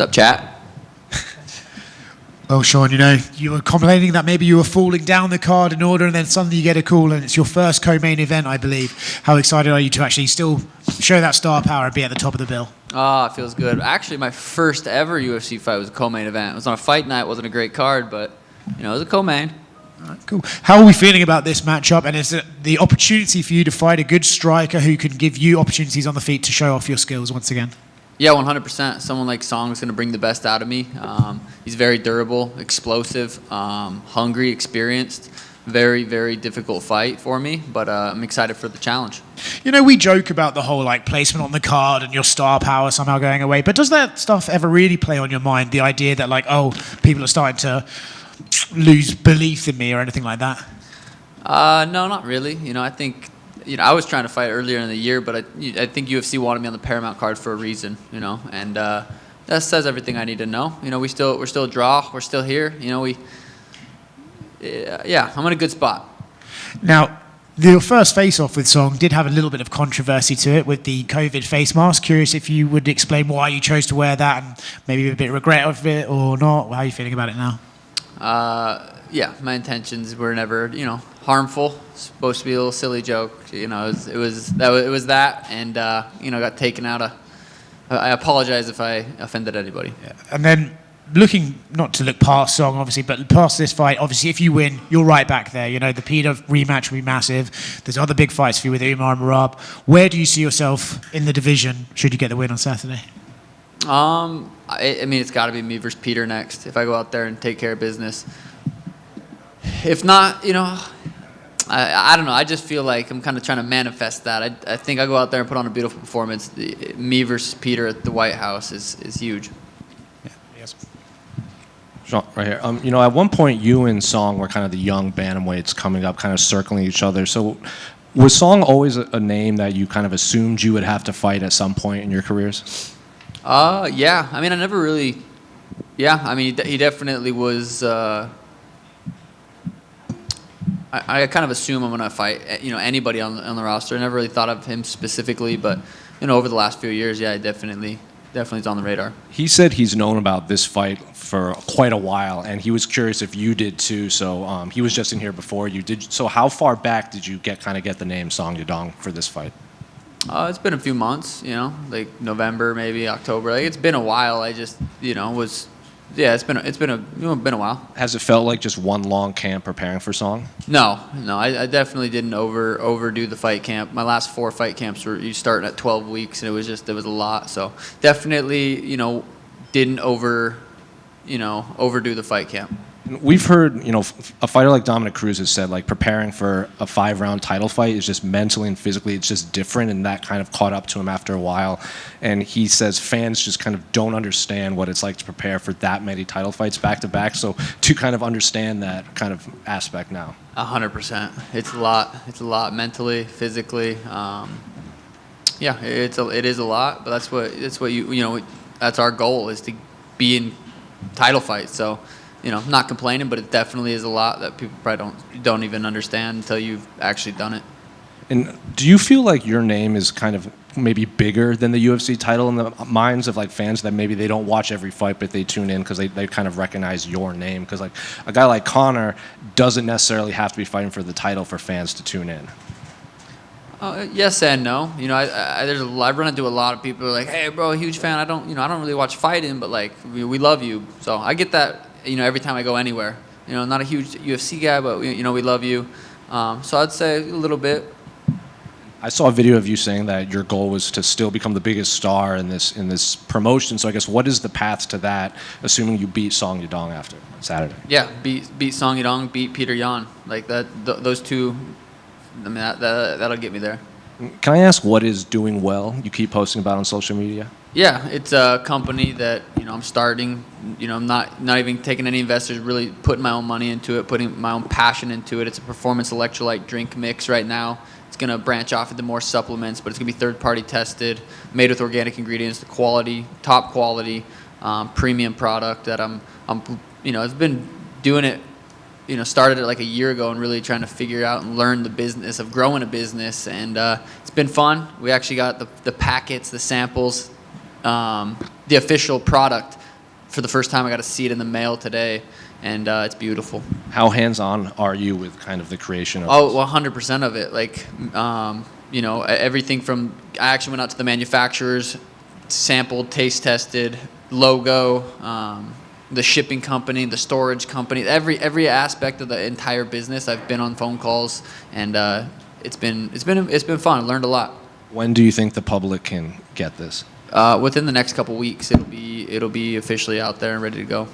up, chat? Well, Sean, you were complaining that maybe you were falling down the card in order, and then suddenly you get a call, and it's your first co-main event, I believe. How excited are you to actually still show that star power and be at the top of the bill? Oh, it feels good. Actually, my first ever UFC fight was a co-main event. It was on a fight night. It wasn't a great card, but, it was a co-main. All right, cool. How are we feeling about this matchup? And is it the opportunity for you to fight a good striker who can give you opportunities on the feet to show off your skills once again? Yeah, 100%. Someone like Song is going to bring the best out of me. He's very durable, explosive, hungry, experienced. Very, very difficult fight for me, but I'm excited for the challenge. We joke about the whole placement on the card and your star power somehow going away, but does that stuff ever really play on your mind? The idea that people are starting to lose belief in me or anything like that? No, not really. I think. I was trying to fight earlier in the year, but I think UFC wanted me on the Paramount card for a reason, and that says everything I need to know. We're still a draw. We're still here. I'm in a good spot. Now, your first face-off with Song did have a little bit of controversy to it with the COVID face mask. Curious if you would explain why you chose to wear that and maybe a bit of regret of it or not. How are you feeling about it now? Yeah, my intentions were never, harmful. It's supposed to be a little silly joke. It was that, and got taken out. I apologize if I offended anybody. Yeah. And then looking not to look past Song, obviously, but past this fight, obviously, if you win, you're right back there. The Peter rematch will be massive. There's other big fights for you with Umar and Marab. Where do you see yourself in the division should you get the win on Saturday? It's got to be me versus Peter next. If I go out there and take care of business. If not, I don't know. I just feel like I'm kind of trying to manifest that. I think I go out there and put on a beautiful performance. Me versus Peter at the White House is huge. Yeah. Yes. Sean, right here. At one point, you and Song were kind of the young bantamweights coming up, kind of circling each other. So, was Song always a name that you kind of assumed you would have to fight at some point in your careers? Yeah. I never really. Yeah. He definitely was. I kind of assume I'm going to fight, anybody on the roster. I never really thought of him specifically, but, over the last few years, yeah, definitely is on the radar. He said he's known about this fight for quite a while, and he was curious if you did too. So he was just in here before you did. So how far back did you get the name Song Yadong for this fight? It's been a few months, like November, maybe October. It's been a while. I just, was. Yeah, it's been a while. Has it felt like just one long camp preparing for Song? No, I definitely didn't overdo the fight camp. My last 4 fight camps were you starting at 12 weeks, and it was a lot. So definitely, didn't overdo the fight camp. We've heard, a fighter like Dominic Cruz has said, preparing for a 5-round title fight is just mentally and physically, it's just different, and that kind of caught up to him after a while. And he says fans just kind of don't understand what it's like to prepare for that many title fights back to back. So to kind of understand that kind of aspect now. 100%. It's a lot. It's a lot mentally, physically. Yeah, it is a lot, but that's what that's our goal is to be in title fights. So. Not complaining, but it definitely is a lot that people probably don't even understand until you've actually done it. And do you feel like your name is kind of maybe bigger than the UFC title in the minds of fans that maybe they don't watch every fight, but they tune in because they kind of recognize your name? Because a guy like Conor doesn't necessarily have to be fighting for the title for fans to tune in. Yes and no. I run into a lot of people who are like, "Hey, bro, huge fan. I don't really watch fighting, but we love you." So I get that. Every time I go anywhere. Not a huge UFC guy, but we love you. So I'd say a little bit. I saw a video of you saying that your goal was to still become the biggest star in this promotion. So I guess what is the path to that, assuming you beat Song Yadong after Saturday? Yeah, beat Song Yadong, beat Peter Yan. Those two. That'll get me there. Can I ask what is doing well? You keep posting about on social media. Yeah, it's a company that I'm starting. I'm not even taking any investors. Really putting my own money into it, putting my own passion into it. It's a performance electrolyte drink mix right now. It's gonna branch off into more supplements, but it's gonna be third-party tested, made with organic ingredients, the quality, top quality, premium product that I've been doing it. Started it a year ago and really trying to figure out and learn the business of growing a business, and it's been fun. We actually got the packets, the samples, the official product for the first time, I got to see it in the mail today, and it's beautiful. How hands-on are you with kind of the creation of Oh, 100% of it. Like, you know, everything from, I actually went out to the manufacturers, sampled, taste tested, logo, the shipping company, the storage company, every aspect of the entire business. I've been on phone calls, and it's been fun. I learned a lot. When do you think the public can get this? Within the next couple weeks, it'll be officially out there and ready to go.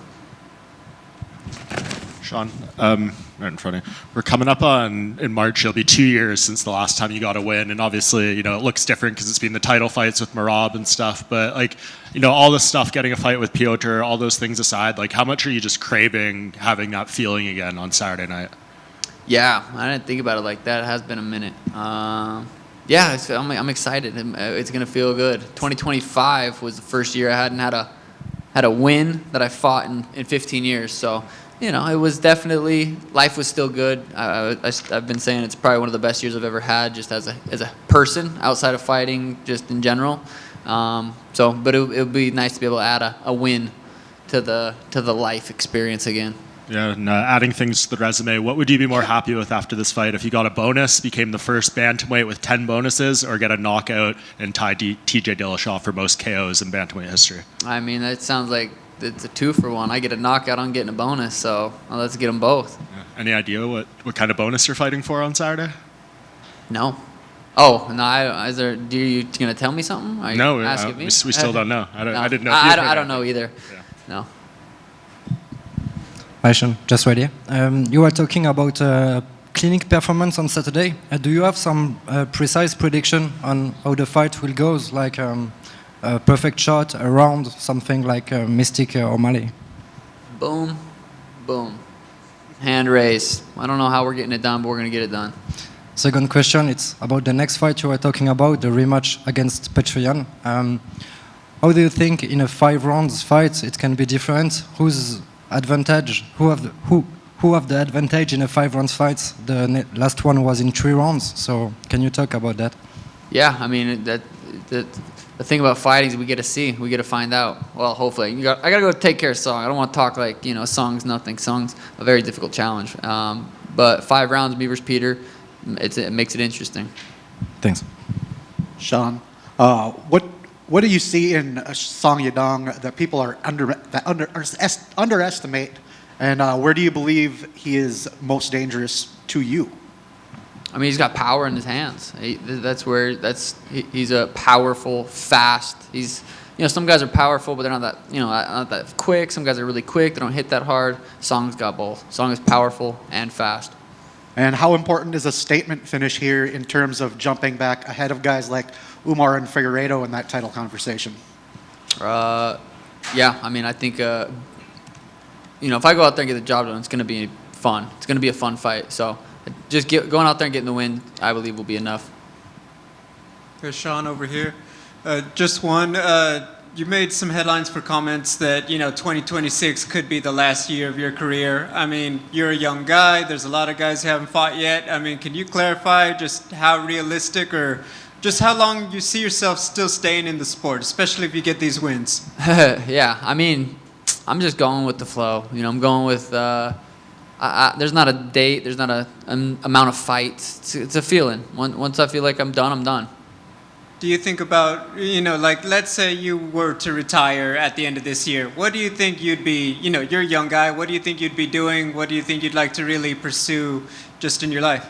Sean, right in front of you. We're coming up on, in March, it'll be 2 years since the last time you got a win. And obviously, you know, it looks different because it's been the title fights with Merab and stuff. But, like, you know, all this stuff, getting a fight with Piotr, all those things aside, like, how much are you just craving having that feeling again on Saturday night? Yeah, I didn't think about it like that. It has been a minute. Yeah, I'm excited. It's going to feel good. 2025 was the first year I hadn't had a win that I fought in 15 years. So, you know, it was definitely, life was still good. I've been saying it's probably one of the best years I've ever had, just as a person outside of fighting, just in general. But it would be nice to be able to add a win to the life experience again. Yeah, and adding things to the resume, what would you be more happy with after this fight? If you got a bonus, became the first bantamweight with 10 bonuses, or get a knockout and tie TJ Dillashaw for most KOs in bantamweight history? I mean, that sounds like it's a 2-for-1. I get a knockout, I'm getting a bonus, so let's get them both. Yeah. Any idea what kind of bonus you're fighting for on Saturday? No. Oh, no, you going to tell me something? Are you No, asking me? we still don't know. I didn't know. I don't know either. Yeah. No. Question, just right here. You were talking about clinic performance on Saturday. Do you have some precise prediction on how the fight will go? Like a perfect shot, a round, something like Mystic or Mali? Boom, boom. Hand raise. I don't know how we're getting it done, but we're going to get it done. Second question, it's about the next fight you were talking about, the rematch against Petrian. How do you think in a 5 rounds fight it can be different? Who's advantage? Who have the advantage in a 5 rounds fight? The last one was in 3 rounds. So can you talk about that? Yeah, I mean the thing about fighting is we get to see, we get to find out. Well, hopefully, I gotta go take care of Song. I don't want to talk like, you know, Song's nothing. Song's a very difficult challenge. But 5 rounds, me versus Peter, it makes it interesting. Thanks. Sean, what do you see in Song Yadong that people are underestimate, and where do you believe he is most dangerous to you? I mean, he's got power in his hands. He's a powerful, fast. You know, some guys are powerful, but they're not that quick. Some guys are really quick. They don't hit that hard. Song's got both. Song is powerful and fast. And how important is a statement finish here in terms of jumping back ahead of guys like Umar and Figueiredo in that title conversation? Yeah, I mean, I think, you know, if I go out there and get the job done, it's going to be fun. It's going to be a fun fight. So just going out there and getting the win, I believe, will be enough. There's Sean over here. Just one. You made some headlines for comments that, you know, 2026 could be the last year of your career. I mean, you're a young guy. There's a lot of guys who haven't fought yet. I mean, can you clarify just how realistic or just how long you see yourself still staying in the sport, especially if you get these wins? Yeah, I mean, I'm just going with the flow. You know, I'm going with, there's not a date, there's not an amount of fights. It's a feeling. Once I feel like I'm done, I'm done. Do you think about, you know, like, let's say you were to retire at the end of this year. What do you think you'd be, you know, you're a young guy. What do you think you'd be doing? What do you think you'd like to really pursue just in your life?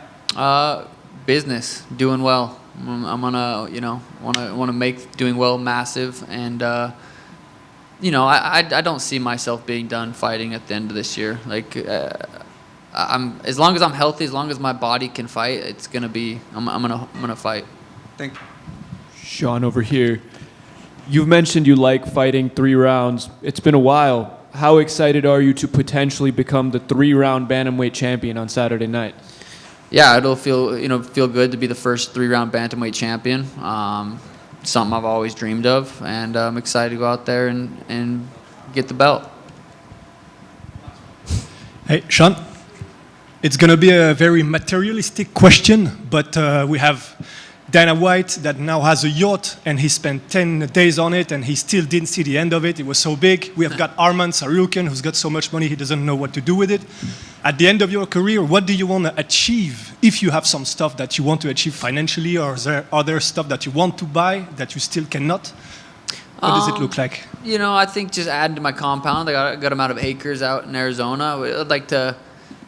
Business, doing well. I'm gonna, you know, want to make doing well massive. And, you know, I don't see myself being done fighting at the end of this year. Like, as long as I'm healthy, as long as my body can fight, it's gonna be, I'm gonna fight. Thank you. Sean over here. You've mentioned you like fighting 3 rounds. It's been a while. How excited are you to potentially become the 3-round bantamweight champion on Saturday night? Yeah, it'll feel good to be the first 3-round bantamweight champion. Something I've always dreamed of, and I'm excited to go out there and get the belt. Hey, Sean. It's going to be a very materialistic question, but we have Dana White that now has a yacht and he spent 10 days on it and he still didn't see the end of it. It was so big. We have got Arman Sarukian who's got so much money he doesn't know what to do with it. At the end of your career, what do you want to achieve if you have some stuff that you want to achieve financially, or is there other stuff that you want to buy that you still cannot? What does it look like? You know, I think just adding to my compound. I got a good amount of acres out in Arizona. I'd like to,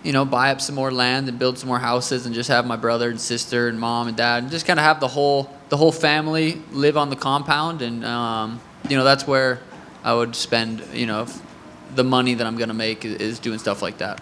you know, buy up some more land and build some more houses and just have my brother and sister and mom and dad and just kind of have the whole family live on the compound. And, you know, that's where I would spend, you know, the money that I'm going to make is doing stuff like that.